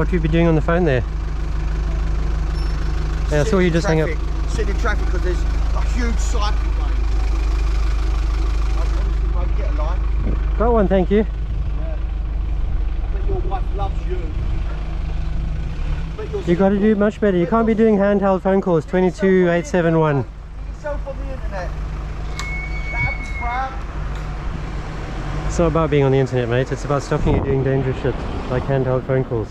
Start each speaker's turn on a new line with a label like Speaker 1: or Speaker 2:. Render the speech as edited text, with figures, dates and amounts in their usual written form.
Speaker 1: What have you been doing on the phone there? Yeah, I saw you just hang up.
Speaker 2: Sitting in traffic because there's a huge cycling lane. I won't get a line.
Speaker 1: Got one, thank you.
Speaker 2: Yeah. I bet your wife loves you.
Speaker 1: You got to do much better. You can't be doing handheld phone calls. 22871.
Speaker 2: Get yourself on the internet. That'd be crap.
Speaker 1: It's not about being on the internet, mate. It's about stopping you doing dangerous shit like handheld phone calls.